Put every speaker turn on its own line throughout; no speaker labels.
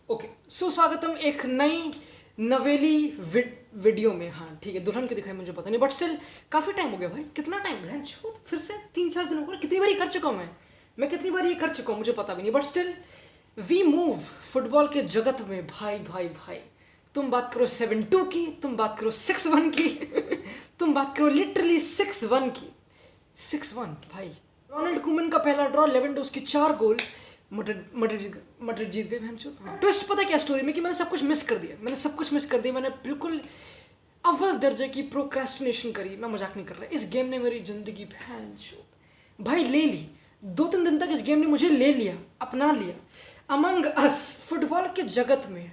Okay सुस्वागतम एक नई नवेली वीडियो में। हाँ ठीक है, दुल्हन क्यों दिखाई मुझे पता नहीं, बट स्टिल काफ़ी टाइम हो गया भाई। कितना टाइम है फिर से 3-4 दिन हो गए। कितनी बार ये कर चुका हूँ मैं कितनी बार ये कर चुका हूँ मुझे पता भी नहीं, but still we move football के जगत में। भाई भाई भाई, तुम बात करो 7-2 की, तुम बात करो 6-1 की तुम बात करो लिटरली 6-1 की। 6-1 भाई। रोनाल्ड कुमन का पहला ड्रॉ, लेवेंडोव्स्की 4 गोल। मड्रिड जीत गए। ट्विस्ट पता क्या स्टोरी में कि मैंने सब कुछ मिस कर दिया। मैंने बिल्कुल अव्वल दर्जे की प्रोक्रेस्टिनेशन करी। मैं मजाक नहीं कर रहा। इस गेम ने मेरी जिंदगी भाई ले ली। 2-3 दिन तक इस गेम ने मुझे ले लिया, अपना लिया। अमंग अस फुटबॉल के जगत में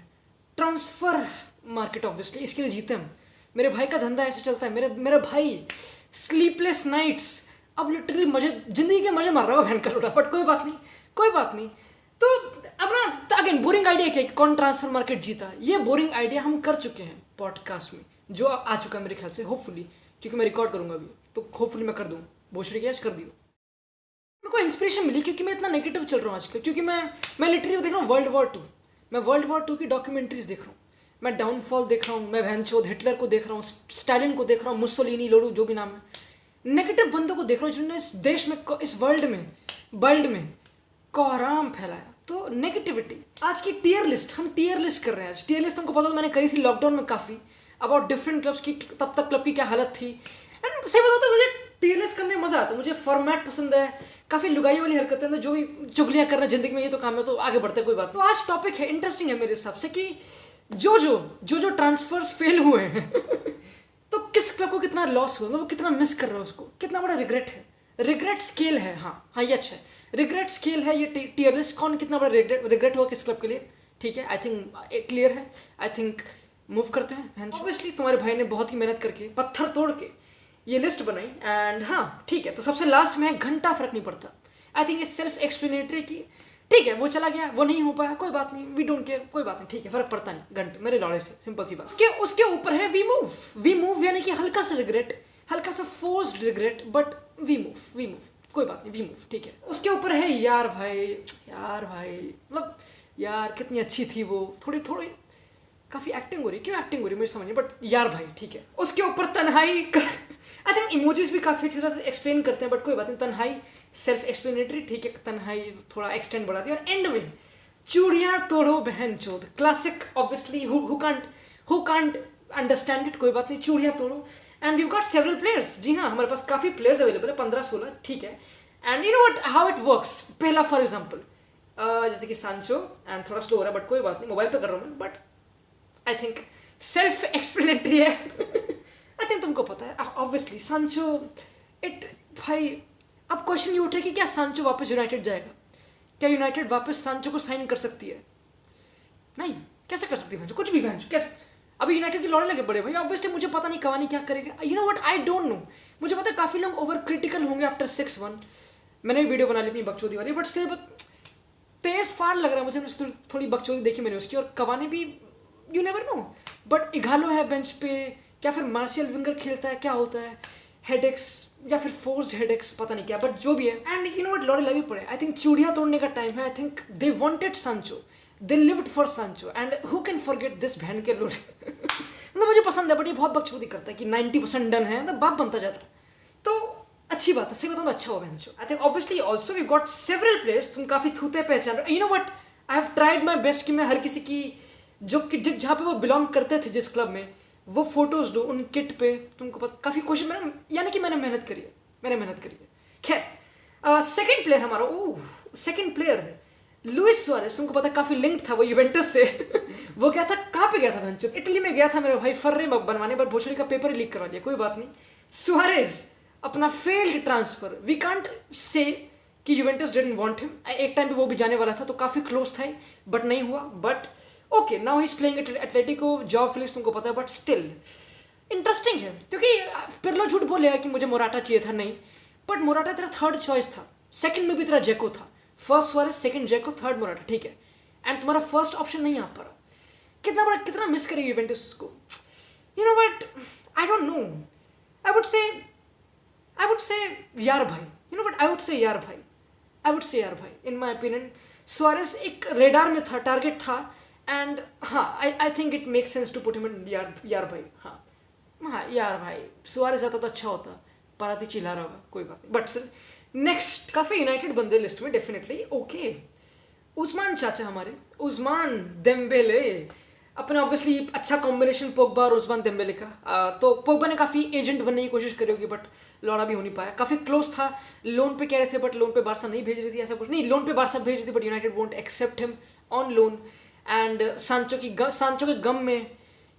ट्रांसफर मार्केट ऑब्वियसली इसके लिए जीते हम। मेरे भाई का धंधा ऐसे चलता है। मेरा भाई स्लीपलेस नाइट्स, अब लिटरली मजे, जिंदगी के मजे मार रहा है भयंकर उड़ा। बट कोई बात नहीं। तो अब ना अगेन बोरिंग आइडिया क्या, कौन ट्रांसफर मार्केट जीता, ये बोरिंग आइडिया हम कर चुके हैं पॉडकास्ट में, जो आ चुका है मेरे ख्याल से, होपफुली, क्योंकि मैं रिकॉर्ड करूंगा अभी, तो होपफुली मैं कर दूँ। भोसड़ी के आज कर दियो। मेरे को इंस्पिरेशन मिली क्योंकि मैं इतना नेगेटिव चल रहा हूँ आजकल, क्योंकि मैं लिटरली देख रहा हूँ वर्ल्ड वॉर टू की डॉक्यूमेंट्रीज देख रहा हूँ। मैं डाउनफॉल देख रहा हूँ, मैं भैंचोद हिटलर को देख रहा हूँ, स्टालिन को देख रहा हूँ, मुसोलिनी, लोडू, जो भी नाम है, नेगेटिव बंदों को देख रहा हूँ जिन्होंने इस देश में, इस वर्ल्ड में कोहराम फैलाया। तो नेगेटिविटी। आज की टीयर लिस्ट हम कर रहे हैं। आज टीयर लिस्ट हमको पता, मैंने करी थी लॉकडाउन में काफ़ी, अबाउट डिफरेंट क्लब्स की, तब तक क्लब की क्या हालत थी। एंड सही बताओ तो मुझे टीयर लिस्ट करने में मज़ा आता है। मुझे फॉर्मेट पसंद है, काफ़ी लुगाई वाली हरकतें हैं, जो भी चुगलियाँ करना जिंदगी में ये तो काम है, तो आगे बढ़ते हैं, कोई बात। तो आज टॉपिक है, इंटरेस्टिंग है मेरे हिसाब से, कि जो ट्रांसफर्स फेल हुए हैं तो किस क्लब को कितना लॉस हुआ, वो कितना मिस कर रहा है, उसको कितना बड़ा रिग्रेट है। रिग्रेट स्केल है। हाँ ये अच्छा है, रिग्रेट स्केल है ये टीयर लिस्ट। कौन कितना बड़ा रिग्रेट हुआ किस क्लब के लिए, ठीक है। आई थिंक क्लियर है। आई थिंक मूव करते हैं। ऑब्वियसली तुम्हारे भाई ने बहुत ही मेहनत करके, पत्थर तोड़ के ये लिस्ट बनाई। एंड हाँ ठीक है, तो सबसे लास्ट में घंटा फर्क नहीं पड़ता। आई थिंक ये सेल्फ एक्सप्लेनेटरी की, ठीक है। वो चला गया, वो नहीं हो पाया, कोई बात नहीं, वी डोंट केयर, कोई बात नहीं, ठीक है, फर्क पड़ता नहीं घंटे मेरे लौड़े से, सिंपल सी बात। उसके ऊपर है वी मूव, यानी कि हल्का सा रिग्रेट, हल्का सा forced regret, but we move, कोई बात नहीं, वी मूव, ठीक है। उसके ऊपर है यार भाई, मतलब यार कितनी अच्छी थी वो, थोड़ी काफ़ी एक्टिंग हो रही है, क्यों एक्टिंग हो रही है मुझे समझ नहीं, बट यार भाई ठीक है। उसके ऊपर तन्हाई। आई थिंक इमोजीज भी काफ़ी अच्छी तरह से एक्सप्लेन करते हैं, बट कोई बात नहीं, तन्हाई सेल्फ एक्सप्लेनेटरी, ठीक है। तन्हाई थोड़ा एक्सटेंड बढ़ा दिया। और एंड में चूड़ियाँ तोड़ो बहन चोद, classic obviously, who can't understand it, कोई बात नहीं, चूड़ियाँ तोड़ो। And we got several players. जी हाँ, हमारे पास काफ़ी प्लेयर्स अवेलेबल है, 15-16, ठीक है। And you know what, how it works. पहला फॉर एग्जाम्पल जैसे कि सांचो, एंड थोड़ा स्लो हो रहा है, बट कोई बात नहीं, मोबाइल पे कर रहा हूँ मैं, but I think self explanatory है। आई थिंक तुमको पता है ऑब्वियसली सांचो इट। भाई अब क्वेश्चन ये उठे कि क्या सांचो वापस यूनाइटेड जाएगा, क्या यूनाइटेड वापस सांचो को साइन कर सकती है? नहीं, कैसे कर सकती है कुछ भी कैसे? अभी यूनाइटेड के लौड़े लगे बड़े भाई, ऑब्वियसली मुझे पता नहीं कवानी क्या करेगा। You know what, I don't no. मुझे पता है काफ़ी लोग ओवर क्रिटिकल होंगे आफ्टर 6-1। मैंने वीडियो बना ली अपनी बकचोदी वाली, बट स्टिल तेज फाड़ लग रहा है मुझे। थोड़ी बकचोदी देखी मैंने उसकी, और कवानी भी यू नेवर नो। बट इघालो है बेंच पे, क्या फिर मार्शियल विंगर खेलता है, क्या होता है, हेडेक्स या फिर फोर्स्ड हेडेक्स, पता नहीं क्या, बट जो भी है। एंड यू नो व्हाट, लौड़े लगे पड़े। आई थिंक चूड़ियाँ तोड़ने का टाइम है। आई थिंक दे वांटेड सांचो, दे लिव्ड फॉर सांचो, and who can forget this बहन के लोड़े। मतलब मुझे पसंद है, बट ये बहुत बकचोदी करता है कि 90% डन है, मतलब बाप बनता जाता है। तो अच्छी बात है, सही बताऊँ तो अच्छा हो बहनचो। I think obviously also we got several players. तुम काफ़ी थूते पहचान रहे हो। You know what, I have tried my best कि मैं हर किसी की जहाँ पे वो बिलोंग करते थे, जिस क्लब में, वो फोटोज दो उन किट पे। तुमको पता काफ़ी कोशिश मैंने मेहनत करी है। खैर सेकंड प्लेयर हमारा, सेकंड प्लेयर है लुइस सुआरेज। तुमको पता काफ़ी लिंक था वो यूवेंटस से। वो गया था, कहाँ पे गया था भंचो, इटली में गया था मेरा भाई, फर्रे बनवाने, पर भोसड़ी का पेपर ही लीक करवा लिया, कोई बात नहीं। सुआरेज अपना failed transfer, we can't say कि यूवेंटस डिडंट वांट हिम। एक टाइम पे वो भी जाने वाला था, तो काफ़ी क्लोज था, बट नहीं हुआ। But okay, now he is playing at Atletico, jaw Felix, तुमको पता है, बट स्टिल इंटरेस्टिंग है। क्योंकि पिरलो झूठ बोलेगा कि मुझे मोराटा चाहिए था, नहीं, बट मोराटा तेरा थर्ड चॉइस था। सेकंड में भी तेरा जेको था, फर्स्ट सुआरेज, सेकंड जेको, थर्ड मोराटा, ठीक है। एंड तुम्हारा फर्स्ट ऑप्शन नहीं आ पा रहा। कितना मिस करेगी यूवेंटस उसको। You know what, I don't know, I would say यार भाई, you know what, I would say यार भाई, इन माई ओपिनियन सुआरेज एक रेडार में था, टारगेट था, एंड हाँ I think it make sense to put him in यार भाई। हाँ यार भाई, सुआरेज आता तो अच्छा होता, पराती चिल्ला रहा होगा, कोई बात नहीं। बट सर नेक्स्ट काफ़ी यूनाइटेड बंदे लिस्ट में डेफिनेटली ओके। उस्मान चाचा हमारे, उस्मान देम्बेले, अपने ऑब्वियसली अच्छा कॉम्बिनेशन पोग्बा और उस्मान देम्बेले का। तो पोग्बा ने काफ़ी एजेंट बनने की कोशिश करी होगी, बट लौड़ा भी हो नहीं पाया। काफ़ी क्लोज था, लोन पे कह रहे थे, बट लोन पे बारसा नहीं भेज रही थी, ऐसा कुछ नहीं, लोन पे बारसा भेज रही थी, but United won't accept him on loan. And Sancho के गम में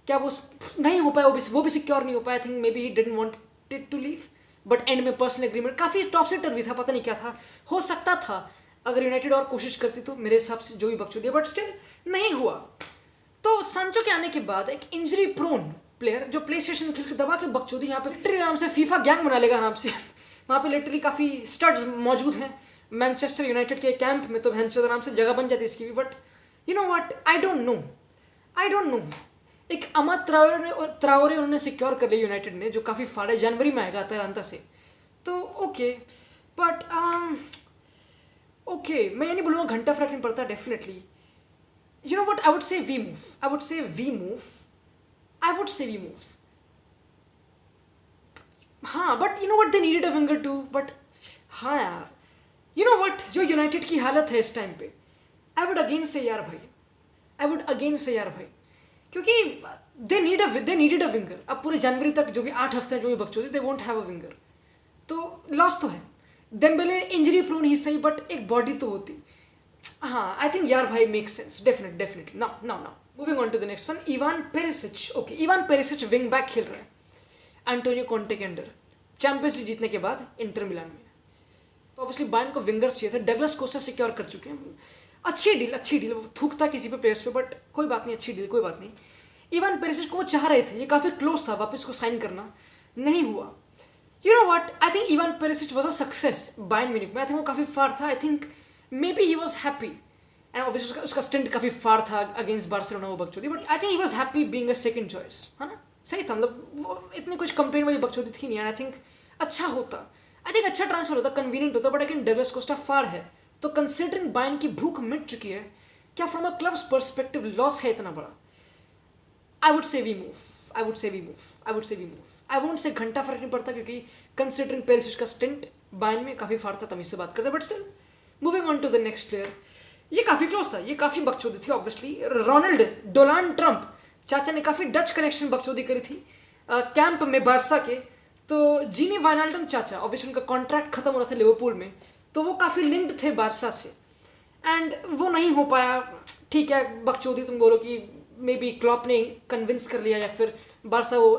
क्या वो नहीं हो पाया, वो भी सिक्योर नहीं हो पाया। I think maybe he didn't wanted to leave, but end में पर्सनल एग्रीमेंट काफ़ी टॉप सेटर भी था, पता नहीं क्या था, हो सकता था अगर यूनाइटेड और कोशिश करती तो मेरे हिसाब से जो भी बकचोदी, बट स्टिल नहीं हुआ। तो सांचो के आने के बाद एक इंजरी प्रोन प्लेयर जो प्ले स्टेशन खेल के दबा के बकचोदी, यहाँ पे लिटरली आराम से फीफा गैंग बना लेगा आराम से। वहाँ पे लिटरली काफ़ी स्टड्स मौजूद हैं मैनचेस्टर यूनाइटेड के कैंप में, तो भैंचोद आराम से जगह बन जाती है इसकी भी। But you know what, I don't no एक अमद ट्राओरे उन्होंने सिक्योर कर लिया यूनाइटेड ने, जो काफ़ी फाड़े, जनवरी में आएगा अतालांता से, तो ओके। बट ओके, मैं ये नहीं बोलूँगा घंटा फर्क नहीं पड़ता, definitely. You know what? I would say we move. हाँ, but you know what? They needed a winger too. But हाँ यार, you know what? जो यूनाइटेड की हालत है इस टाइम पे, I would again say यार भाई, क्योंकि they needed a winger. अब पूरे जनवरी तक जो भी 8 हफ्ते जो भी बकचोदी, they won't have a winger. तो लॉस तो है। डेम्बेले इंजरी प्रोन ही सही, बट एक बॉडी तो होती। हाँ, आई थिंक यार भाई make sense, definitely. Now moving on to the next one, Ivan Perisic. Okay, Ivan Perisic wing back खेल रहा है एंटोनियो कॉन्टे के अंडर, चैंपियंस लीग जीतने के बाद इंटर मिलान में। तो ऑब्वियसली बायर्न को विंगर्स चाहिए थे, डगलस कोस्टा सिक्योर कर चुके हैं। अच्छी डील, वो थूकता किसी पे प्लेयर्स पे, बट कोई बात नहीं, अच्छी डील, कोई बात नहीं। इवान पेरिसिच को वो चाह रहे थे, ये काफ़ी क्लोज था वापस को साइन करना, नहीं हुआ। You know what, I think Ivan Perisic was a success Bayern Munich में। आई थिंक वो काफ़ी फार था, आई think maybe he was happy, and obviously उसका स्टिंट काफ़ी फार था अगेंस्ट बार्सिलोना वो बकचोदी, but I think he was happy being a second choice, है ना, सही था। मतलब वो इतनी कुछ कंप्लेन वाली बकचोदी थी नहीं, एंड आई थिंक अच्छा होता, आई थिंक अच्छा ट्रांसफर होता, कन्वीनियंट होता, बट अगेन डगलस कोस्टा फार है। तो कंसिडरिंग बायर्न की भूख मिट चुकी है, क्या from a club's perspective loss है इतना बड़ा? I would say we move. I won't say घंटा फर्क नहीं पड़ता, क्योंकि कंसिडरिंग पेरिसिच का स्टिंट बायर्न में काफ़ी फार था, तमीज से बात करते, but still moving on to the next player. ये काफ़ी क्लोज था, ये काफ़ी बकचोदी थी ऑब्वियसली। रोनाल्ड डोनाल्ड ट्रंप चाचा ने काफ़ी डच कनेक्शन बकचोदी करी थी कैंप में बारसा के। तो जीनी वाइनाल्डम चाचा, ऑब्वियसली उनका कॉन्ट्रैक्ट खत्म हो रहा था लिवरपूल में, तो वो काफ़ी लिंक्ड थे बारसा से, एंड वो नहीं हो पाया। ठीक है, बकचोदी तुम बोलो कि मे बी क्लॉप ने कन्विंस कर लिया, या फिर बारसा वो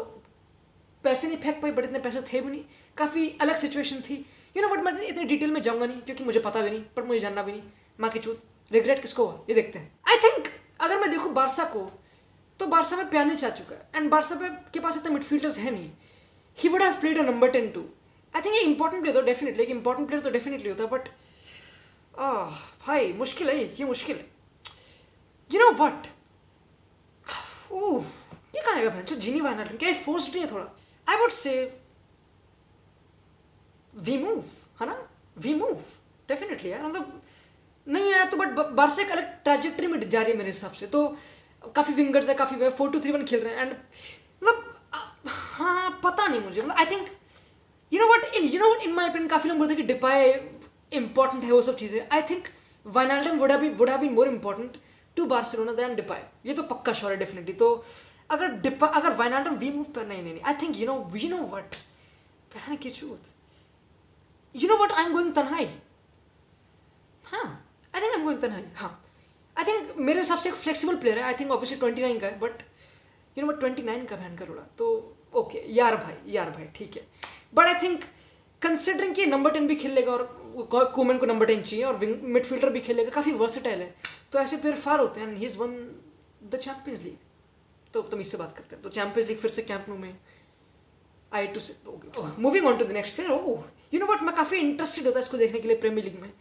पैसे नहीं फेंक पाई, बट इतने पैसे थे भी नहीं, काफ़ी अलग सिचुएशन थी। यू नो बट मैं इतने डिटेल में जाऊंगा नहीं, क्योंकि मुझे पता भी नहीं, पर मुझे जानना भी नहीं। माँ की चूत, रिग्रेट किसको हुआ ये देखते हैं। आई थिंक अगर मैं देखूँ बारसा को, तो बारसा में प्यानिच आ चुका है, एंड बारसा के पास इतने मिडफील्डर्स है नहीं। He would have played a number 10 too. I think ये इंपॉर्टेंट प्लेयर तो डेफिनेटली, एक इंपॉर्टेंट प्लेयर तो डेफिनेटली होता, बट भाई मुश्किल है, ये मुश्किल है। यू नो वट, ये कहाँ आएगा भैंचो जीनी वाइनाल्डम, क्या फोर्स नहीं है थोड़ा? I would say we move, है ना, वी मूव डेफिनेटली यार। मतलब नहीं आया तो, बट बारसा एक अलग ट्रैजेक्टरी में जा रही है मेरे हिसाब से। तो काफ़ी विंगर्स है, काफ़ी 4-2-3-1 खेल रहे हैं, एंड मतलब हाँ पता नहीं मुझे, मतलब आई think you know what in my opinion काफ़ी लोग बोलते हैं कि डिपाई इंपॉर्टेंट है, वो सब चीज़ें। I think Wijnaldum would have been more important to Barcelona than Depay, ये तो पक्का श्योर है डेफिनेटली। तो अगर वाइनाल्डम वी मूव पर नहीं, I think you know what, पहन की चूत, you know what, I am going तन्हाई। हाँ, I think I am going तन्हाई। हाँ, आई थिंक मेरे हिसाब से एक फ्लेक्सिबल प्लेयर है। आई थिंक ऑब्वियसली 29 का है, बट यू नो 29 का बहन का रोड़ा, तो ओके यार भाई ठीक है। बट आई थिंक कंसिडरिंग कि नंबर 10 भी खेल लेगा, और कोमन को नंबर 10 चाहिए, और मिडफील्डर भी खेलेगा, काफ़ी वर्सेटाइल है, तो ऐसे प्लेयर फार होते हैं, and he is one the champions league. तो तुम इससे बात करते हैं, तो चैंपियंस लीग फिर से कैंप नो में I too say. Moving on to the next player. You know what, मैं काफ़ी इंटरेस्टेड होता है इसको देखने के लिए प्रीमियर लीग में,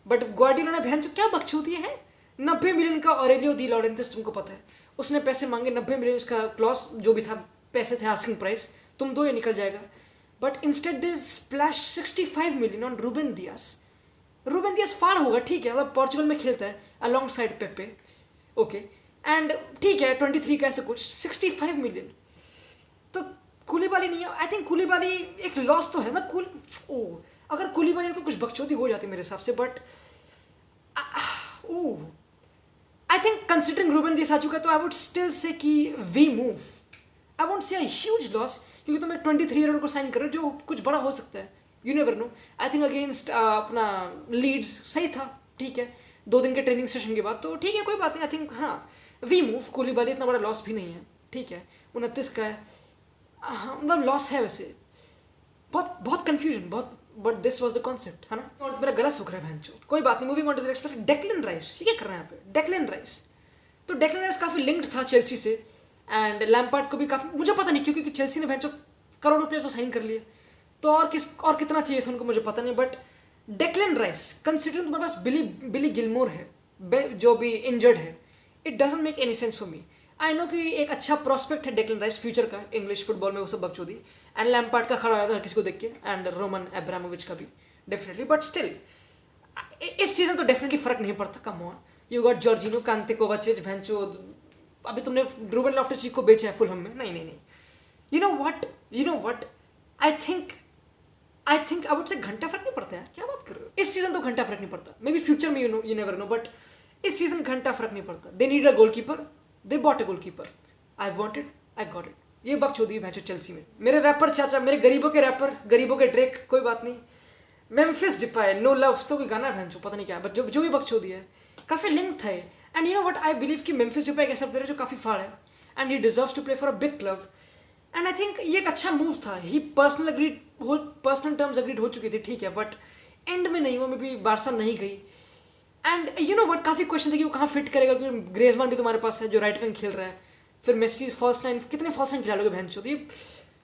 बट ग्वार्डियोला ने बहन जो क्या बकचोदी है, 90 मिलियन का ऑरेलियो दी लॉरेंथिस, तुमको पता है उसने पैसे मांगे 90 मिलियन, उसका क्लॉज जो भी था, पैसे थे आस्किंग प्राइस, तुम दो ये निकल जाएगा, but instead they splash 65 million on Ruben Dias फाड़ होगा, ठीक है, मतलब पोर्चुगल में खेलता है alongside Pepe, okay, and ठीक है 23 का ऐसे कुछ 65 मिलियन तो कूलीबाली नहीं है। आई थिंक कूलीबाली एक लॉस तो है ना। अगर कूलीबाली है तो कुछ बकचोदी हो जाती मेरे हिसाब से, but I think considering Ruben Dias आ चुका है तो आई वुड स्टिल से कि वी मूव। आई वोंट से अ ह्यूज लॉस क्योंकि तुम एक 23-year-old को साइन कर रहे हो जो कुछ बड़ा हो सकता है, you never know. I think against अपना लीड्स सही था, ठीक है 2 दिन के ट्रेनिंग सेशन के बाद, तो ठीक है कोई बात नहीं। आई थिंक हाँ वी मूव। कूलीबाली इतना बड़ा लॉस भी नहीं है, ठीक है 29 का है, हाँ मतलब लॉस है वैसे। बहुत बहुत कन्फ्यूजन बहुत, but this was the concept है ना। और मेरा गला सूख रहा है बहन, कोई बात नहीं। Moving on to the next player, Declan Rice. ये क्या कर रहे हैं यहाँ पे डेक्लन राइस? तो डेक्लन राइस काफ़ी लिंक्ड था चेल्सी से एंड लैम्पार्ड को भी काफ़ी, मुझे पता नहीं क्योंकि चेल्सी ने बहन करोड़ों प्लेयर तो साइन कर लिए, तो और कितना चाहिए था उनको मुझे पता नहीं। बट डेक्लन राइस कंसिडरिंग तुम्हारे पास बिली गिलमोर है जो भी इंजर्ड है, it doesn't make any sense for me. I know कि एक अच्छा प्रॉस्पेक्ट है डेक्लन राइस फ्यूचर का इंग्लिश फुटबॉल में, वो सब बकचोदी एंड लैम्पार्ड का खड़ा हो जाता है हर किसी को देख के एंड रोमन एब्रामोविच का भी डेफिनेटली, बट स्टिल इस सीजन तो डेफिनेटली फर्क नहीं पड़ता। Come on, you got Jorginho, Kante Kovacic, भैंचो अभी तुमने रूबन लॉफ्टस-चीक को बेचा है फुलहम में, नहीं। You know what I think I would से घंटा फर्क नहीं पड़ता यार, क्या बात कर रहे हो। इस सीजन तो घंटा फर्क नहीं पड़ता, मे बी फ्यूचर में यू नेवर नो, बट इस सीजन घंटा फर्क नहीं पड़ता। They need a goalkeeper, they bought a goalkeeper, I wanted, I got it. ये बकचोदी है चेल्सी में। मेरे रैपर चाचा, मेरे गरीबों के रैपर, गरीबों के ड्रेक, कोई बात नहीं। मेम्फिस डिपाई, नो लव, सब कोई गाना है पता नहीं क्या, बट जो भी बकचोदी है काफ़ी लिंक था। And you know what, I believe कि मेम्फिस डिपाई एक ऐसा प्लेयर है जो काफ़ी फाड़ है and he deserves to play for a big club and I think ये एक अच्छा मूव था। ही पर्सनल टर्म्स अग्रीड हो चुकी थी, ठीक है, बट एंड में नहीं हुआ, मे बी बारसा नहीं गई। एंड यू नो व्हाट, काफ़ी क्वेश्चन थे कि वो कहाँ फिट करेगा, क्योंकि ग्रेजमान भी तुम्हारे पास है जो राइट विंग खेल रहा है, फिर मेसी फॉल्स नाइन, कितने फॉल्स नाइन खिला लोगे बहन चोदी।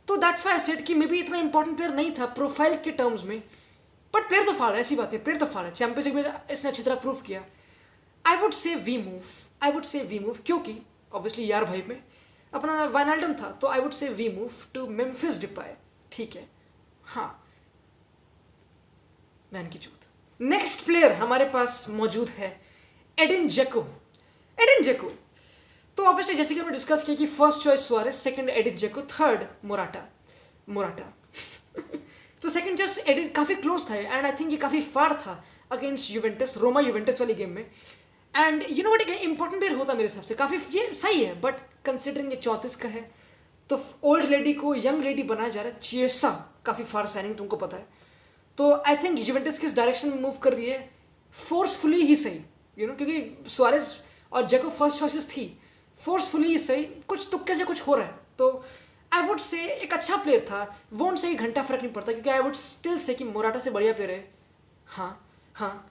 तो दैट्स व्हाई आई सेड कि मे बी इतना इंपॉर्टेंट प्लेयर नहीं था प्रोफाइल के टर्म्स में, बट प्लेयर तो फाड़ है, ऐसी बात नहीं, प्लेयर तो फाड़ है। चैंपियंस लीग में इसने अच्छी तरह प्रूव किया। I would say we move, क्योंकि ऑब्वियसली यार भाई में अपना वाइनाल्डम था, तो I would say we move to Memphis Depay, ठीक है हाँ मैन की चूत। नेक्स्ट प्लेयर हमारे पास मौजूद है एडिन जेको। तो ऑब्वियसली जैसे कि हमने डिस्कस किया कि first choice Suarez, second Adin जेको, थर्ड मोराटा तो सेकंड चॉइस एडिन काफ़ी क्लोज था एंड आई थिंक ये काफ़ी फार था अगेंस्ट यूवेंटस, रोमा यूवेंटस वाली गेम में। एंड यू नो व्हाट, एक इंपॉर्टेंट प्लेयर होता मेरे हिसाब से, काफ़ी ये सही है, बट कंसिडरिंग ये 34 का है तो ओल्ड लेडी को यंग लेडी बनाया जा रहा है। चिएसा काफ़ी फार साइनिंग, तुमको पता है। तो आई थिंक यूवेंटस किस डायरेक्शन में मूव कर रही है, फोर्सफुली ही सही, यू नो, क्योंकि सुआरेस और जेको फर्स्ट चॉइसेस थी, फोर्सफुली ही सही, कुछ तुक्के से कुछ हो रहा है। तो आई वुड से एक अच्छा प्लेयर था, वोंट से ही घंटा फर्क नहीं पड़ता, क्योंकि आई वुड स्टिल से कि मोराटा से बढ़िया प्लेयर है, हाँ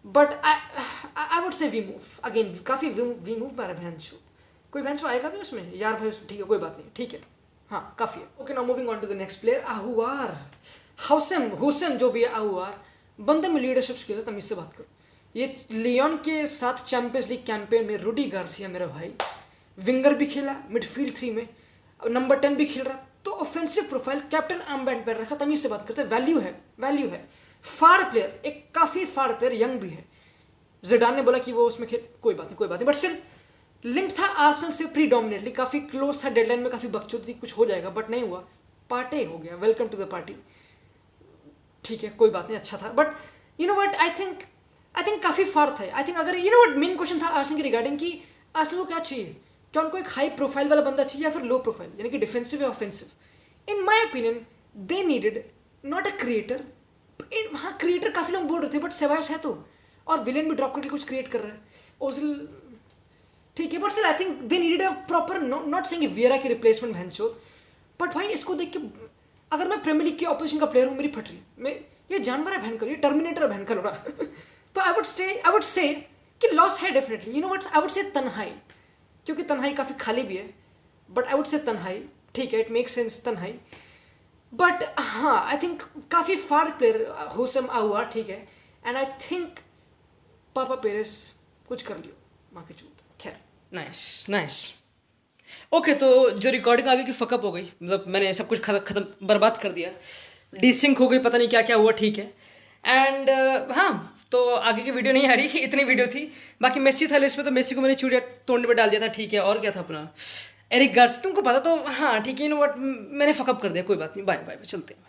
but I would say we move again, काफ़ी वी मूव में आ रहा है। भैंसो कोई भैंसो आएगा भी उसमें यार भाई उसमें, ठीक है कोई बात नहीं, ठीक है हाँ काफ़ी है। Okay now moving on to the next player, आहुआर हुसैन जो भी है आहुआर, बंदे में लीडरशिप स्किल्स, तमीज़ से बात करो। ये लियोन के साथ चैंपियंस लीग कैंपेन में रूडी गार्सिया मेरा भाई, विंगर भी खेला, मिडफील्ड 3 में नंबर 10 भी खेल रहा, तो offensive profile, captain arm band पर रखा, तमीज़ से बात करते हैं, वैल्यू है। फाड़ प्लेयर, एक काफ़ी फाड़ प्लेयर, यंग भी है। जिडान ने बोला कि वो उसमें खेल, कोई बात नहीं, बट स्टिल लिंक था आर्सेनल से प्रीडोमिनेटली, काफ़ी क्लोज था, डेडलाइन में काफ़ी बकचोदी कुछ हो जाएगा, बट नहीं हुआ, पार्टे हो गया, वेलकम टू द पार्टी, ठीक है कोई बात नहीं, अच्छा था। But you know what, I think काफ़ी फार था। आई थिंक अगर you know what, main question था आर्सेनल के रिगार्डिंग कि आर्सेनल को क्या चाहिए, क्या उनको एक हाई प्रोफाइल वाला बंदा चाहिए या फिर लो प्रोफाइल, यानी कि डिफेंसिव या offensive. In my opinion they needed not a creator. हाँ क्रिएटर काफ़ी लोग बोल रहे थे, बट सेवायस है तो, और विलेन भी ड्रॉप करके कुछ क्रिएट कर रहा है, ओजिल ठीक है, but still I think they needed a proper, not saying Vieira की रिप्लेसमेंट भैंचोद, बट भाई इसको देख के अगर मैं प्रीमियर लीग की ऑपोजिशन का प्लेयर हूँ, मेरी फट रही है, मैं ये जानवर है भैंकर, ये टर्मिनेटर है भैंकर उड़ा तो आई वुड से कि लॉस है definitely. You know what, I would से तन्हाई, क्योंकि तन्हाई काफ़ी खाली भी है, बट आई वुड से तन्हाई, ठीक है इट मेक सेंस तन्हाई, बट हाँ आई थिंक काफ़ी फार प्लेयर हुसैन आहुआ, ठीक है, एंड आई थिंक पापा पेरेस कुछ कर लियो माँ की चूत, खैर नाइस ओके। तो जो रिकॉर्डिंग आगे की फकअप हो गई, मतलब मैंने सब कुछ खत्म बर्बाद कर दिया, डिसिंक हो गई, पता नहीं क्या क्या हुआ, ठीक है। एंड हाँ तो आगे की वीडियो नहीं आ रही, इतनी वीडियो थी। बाकी मेसी था लिस्ट में, तो मेसी को मैंने तोड़ने पे डाल दिया था, ठीक है। और क्या था अपना, एरिक गार्स, तुमको पता तो, हाँ ठीक है, यू नो व्हाट, मैंने फकअप कर दिया, कोई बात नहीं, बाय बाय, चलते हैं।